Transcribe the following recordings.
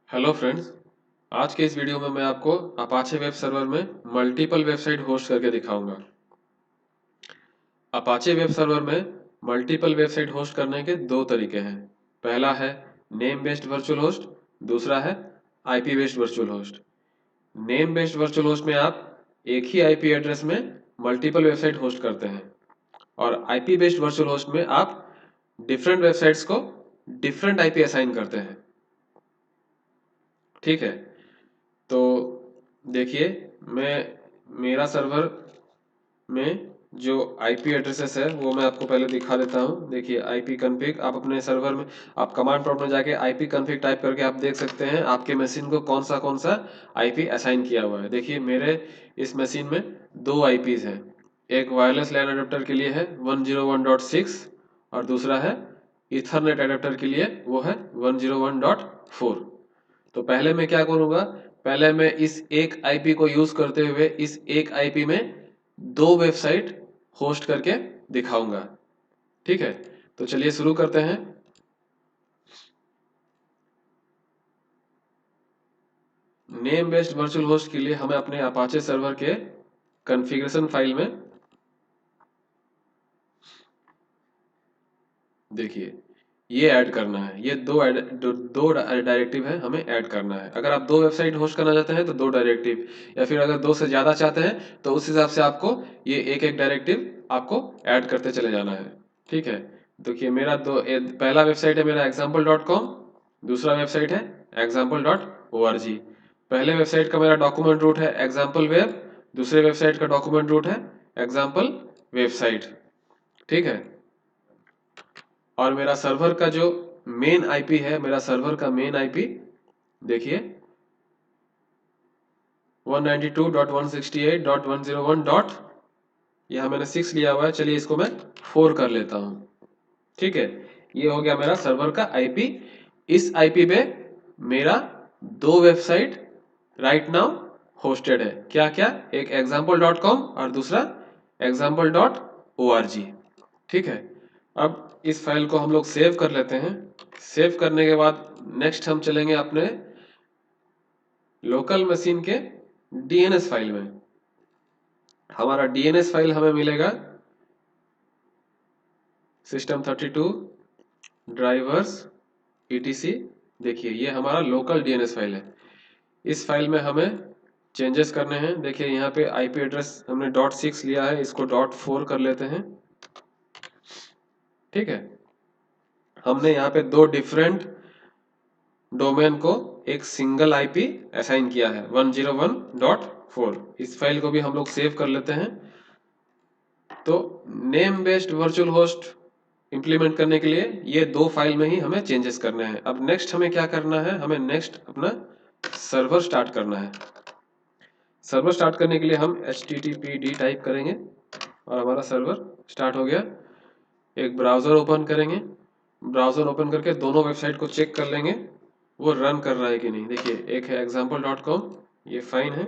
Hello friends. आज के इस वीडियो में मैं आपको अपाचे वेब सर्वर में मल्टीपल वेबसाइट होस्ट करके दिखाऊंगा। अपाचे वेब सर्वर में मल्टीपल वेबसाइट होस्ट करने के दो तरीके हैं। पहला है नेम बेस्ड वर्चुअल होस्ट, दूसरा है IP based virtual host. Name based virtual host में आप एक ही आईपी एड्रेस में मल्टीपल वेबसाइट होस्ट करते हैं और आईपी बेस्ड वर्चुअल होस्ट में आप डिफरेंट वेबसाइट्स को डिफरेंट आईपी असाइन करते हैं। ठीक है, तो देखिए, मैं मेरा सर्वर में जो आईपी एड्रेसेस है वो मैं आपको पहले दिखा देता हूँ। देखिए, आईपी कन्फिग, आप अपने सर्वर में आप कमांड प्रॉम्प्ट में जाके आईपी कन्फिग टाइप करके आप देख सकते हैं आपके मशीन को कौन सा आईपी असाइन किया हुआ है। देखिए, मेरे इस मशीन में दो आईपीज हैं। एक वायरलेस लैन अडेप्टर के लिए है 101.6 और दूसरा है ईथरनेट अडेप्टर के लिए, वो है 101.4। तो पहले मैं क्या करूंगा, पहले मैं इस एक आईपी को यूज करते हुए इस एक आईपी में दो वेबसाइट होस्ट करके दिखाऊंगा। ठीक है, तो चलिए शुरू करते हैं। नेम बेस्ड वर्चुअल होस्ट के लिए हमें अपने अपाचे सर्वर के कॉन्फ़िगरेशन फाइल में, देखिए, ये ऐड करना है। ये दो डायरेक्टिव है, हमें ऐड करना है। अगर आप दो वेबसाइट होस्ट करना चाहते हैं तो दो डायरेक्टिव, या फिर अगर दो से ज़्यादा चाहते हैं तो उस हिसाब से आपको ये एक एक डायरेक्टिव आपको ऐड करते चले जाना है। ठीक है, देखिए, मेरा पहला वेबसाइट है मेरा example.com, दूसरा वेबसाइट है example.org। पहले वेबसाइट का मेरा डॉक्यूमेंट रूट है example web, दूसरे वेबसाइट का डॉक्यूमेंट रूट है example वेबसाइट। ठीक है, और मेरा सर्वर का जो मेन आईपी है, मेरा सर्वर का मेन आईपी देखिए 192.168.101 डॉट, यहाँ मैंने 6 लिया हुआ है, चलिए इसको मैं 4 कर लेता हूँ। ठीक है, ये हो गया मेरा सर्वर का आईपी। इस आईपी पे मेरा दो वेबसाइट राइट नाउ होस्टेड है। क्या क्या? एक example.com और दूसरा example.org। ठीक है, अब इस फाइल को हम लोग सेव कर लेते हैं। सेव करने के बाद नेक्स्ट हम चलेंगे अपने लोकल मशीन के डीएनएस फाइल में। हमारा डीएनएस फाइल हमें मिलेगा system32 ड्राइवर्स etc। देखिए, ये हमारा लोकल डीएनएस फाइल है। इस फाइल में हमें चेंजेस करने हैं। देखिए, यहाँ पे आईपी एड्रेस हमने .6 लिया है, इसको .4 कर लेते हैं। ठीक है, हमने यहाँ पे दो डिफरेंट डोमेन को एक सिंगल आईपी असाइन किया है 101.4। इस फाइल को भी हम लोग सेव कर लेते हैं। तो name based virtual host implement करने के लिए ये दो फाइल में ही हमें चेंजेस करने हैं। अब नेक्स्ट हमें क्या करना है, हमें नेक्स्ट अपना सर्वर स्टार्ट करना है। सर्वर स्टार्ट करने के लिए हम httpd टाइप करेंगे और हमारा सर्वर स्टार्ट हो गया। एक ब्राउज़र ओपन करेंगे, ब्राउज़र ओपन करके दोनों वेबसाइट को चेक कर लेंगे वो रन कर रहा है कि नहीं। देखिए, एक है example.com, ये फाइन है,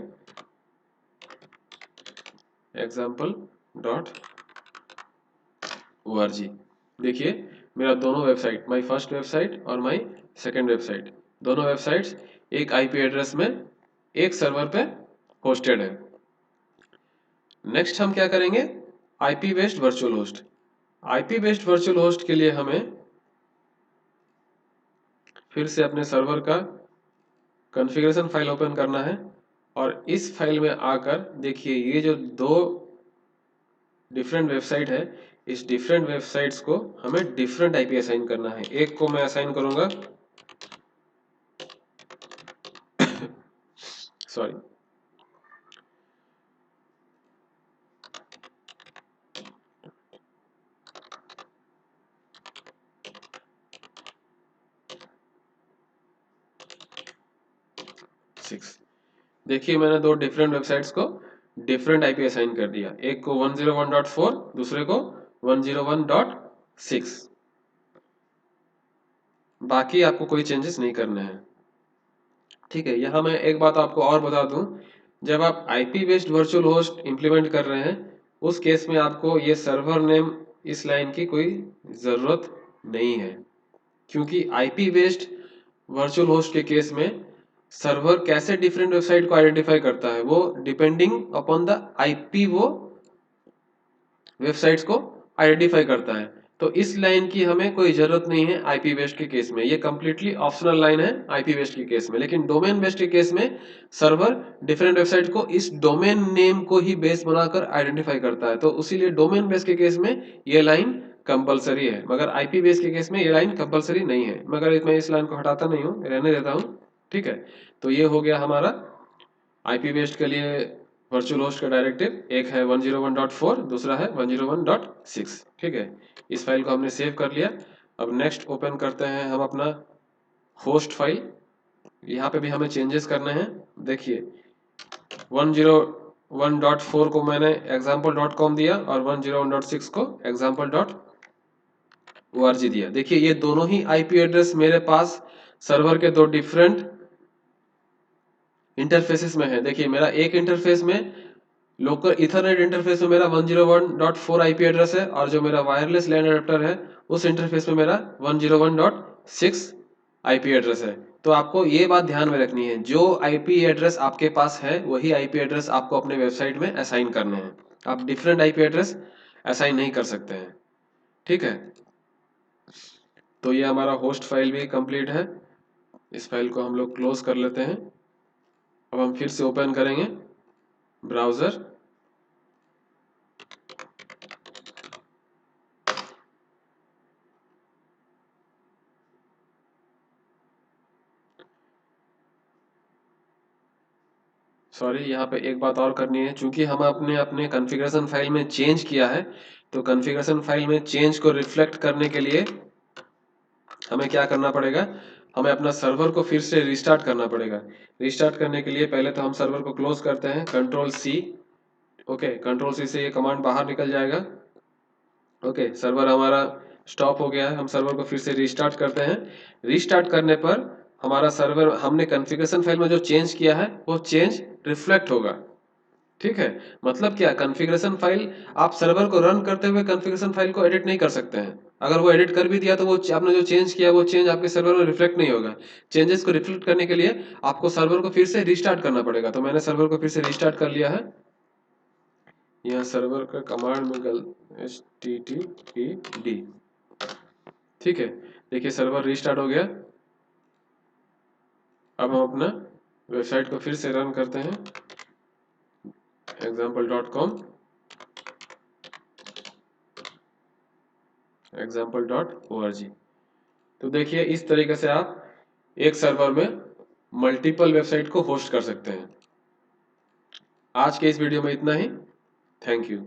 example.org। देखिए, मेरा दोनों वेबसाइट, माई फर्स्ट वेबसाइट और माई सेकेंड वेबसाइट, दोनों वेबसाइट्स एक आईपी एड्रेस में एक सर्वर पे होस्टेड है। नेक्स्ट हम क्या करेंगे, IP based virtual host. IP based virtual host के लिए हमें फिर से अपने सर्वर का कॉन्फ़िगरेशन फाइल ओपन करना है और इस फाइल में आकर देखिए, ये जो दो डिफरेंट वेबसाइट है, इस डिफरेंट वेबसाइट्स को हमें डिफरेंट आईपी असाइन करना है। एक को मैं असाइन करूंगा, सॉरी, सिक्स। देखिए, मैंने दो डिफरेंट वेबसाइट्स को डिफरेंट आईपी असाइन कर दिया, एक को 101.4, दूसरे को 101.6। बाकी आपको कोई चेंजेस नहीं करने हैं। ठीक है, यहाँ मैं एक बात आपको और बता दूं, जब आप IP based virtual host implement कर रहे हैं उस केस में आपको ये सर्वर नेम इस लाइन की कोई ज़रूरत नहीं है, क्योंकि आईपी बेस्ड वर्चुअल होस्ट के केस में सर्वर कैसे डिफरेंट वेबसाइट को आइडेंटिफाई करता है, वो डिपेंडिंग अपॉन द आईपी वो वेबसाइट्स को आइडेंटिफाई करता है। तो इस लाइन की हमें कोई जरूरत नहीं है आईपी बेस्ड के केस में, ये कंप्लीटली ऑप्शनल लाइन है आईपी बेस्ड के केस में। लेकिन डोमेन बेस्ड के केस में सर्वर डिफरेंट वेबसाइट को इस डोमेन नेम को ही बेस बनाकर आइडेंटिफाई करता है। तो उसीलिए डोमेन बेस्ड के केस में ये लाइन कंपलसरी है, मगर आईपी बेस्ड के केस में ये लाइन कंपलसरी नहीं है। मगर मैं इस लाइन को हटाता नहीं हूँ, रहने देता हूँ। ठीक है, तो ये हो गया हमारा आईपी बेस्ड के लिए वर्चुअल होस्ट का डायरेक्टिव। एक है 101.4, दूसरा है 101.6। ठीक है, इस फाइल को हमने सेव कर लिया। अब नेक्स्ट ओपन करते हैं हम अपना होस्ट फाइल। यहाँ पे भी हमें चेंजेस करने हैं। देखिए 101.4 को मैंने example.com दिया और 101.6 को example.org दिया। देखिए ये दोनों ही आईपी एड्रेस मेरे पास सर्वर के दो डिफरेंट इंटरफेसेस में है। देखिए मेरा एक इंटरफेस में लोकल इथरनेट इंटरफेस में मेरा 101.4 आईपी एड्रेस है, और जो मेरा वायरलेस लैन अडेप्टर है उस इंटरफेस में मेरा 101.6 आईपी एड्रेस है। तो आपको ये बात ध्यान में रखनी है, जो आईपी एड्रेस आपके पास है वही आईपी एड्रेस आपको अपने वेबसाइट में असाइन करने हैं। आप डिफरेंट आईपी एड्रेस असाइन नहीं कर सकते हैं। ठीक है, तो ये हमारा होस्ट फाइल भी कंप्लीट है। इस फाइल को हम लोग क्लोज कर लेते हैं। अब हम फिर से ओपन करेंगे ब्राउजर। सॉरी, यहाँ पे एक बात और करनी है, क्योंकि हम अपने अपने कॉन्फ़िगरेशन फाइल में चेंज किया है। तो कॉन्फ़िगरेशन फाइल में चेंज को रिफ्लेक्ट करने के लिए हमें क्या करना पड़ेगा, हमें अपना सर्वर को फिर से रिस्टार्ट करना पड़ेगा। रिस्टार्ट करने के लिए पहले तो हम सर्वर को क्लोज करते हैं, control C. Okay, control C से ये कमांड बाहर निकल जाएगा। ओके, सर्वर हमारा स्टॉप हो गया है। हम सर्वर को फिर से रिस्टार्ट करते हैं। रिस्टार्ट करने पर हमारा सर्वर, हमने कॉन्फ़िगरेशन फाइल में जो चेंज किया है वो चेंज रिफ्लेक्ट होगा। ठीक है, मतलब क्या, कॉन्फ़िगरेशन फाइल आप सर्वर को रन करते हुए कॉन्फ़िगरेशन फाइल को एडिट नहीं कर सकते हैं। अगर वो एडिट कर भी दिया तो वो आपने जो चेंज किया वो चेंज आपके सर्वर में रिफ्लेक्ट नहीं होगा। चेंजेस को रिफ्लेक्ट करने के लिए आपको सर्वर को फिर से रिस्टार्ट करना पड़ेगा। तो मैंने सर्वर को फिर से रिस्टार्ट कर लिया है। यहाँ सर्वर का कमांड में httpd। ठीक है, देखिए सर्वर रिस्टार्ट हो गया। अब हम अपना वेबसाइट को फिर से रन करते हैं, example.com, example.org। तो देखिए इस तरीके से आप एक सर्वर में मल्टीपल वेबसाइट को होस्ट कर सकते हैं। आज के इस वीडियो में इतना ही। Thank you.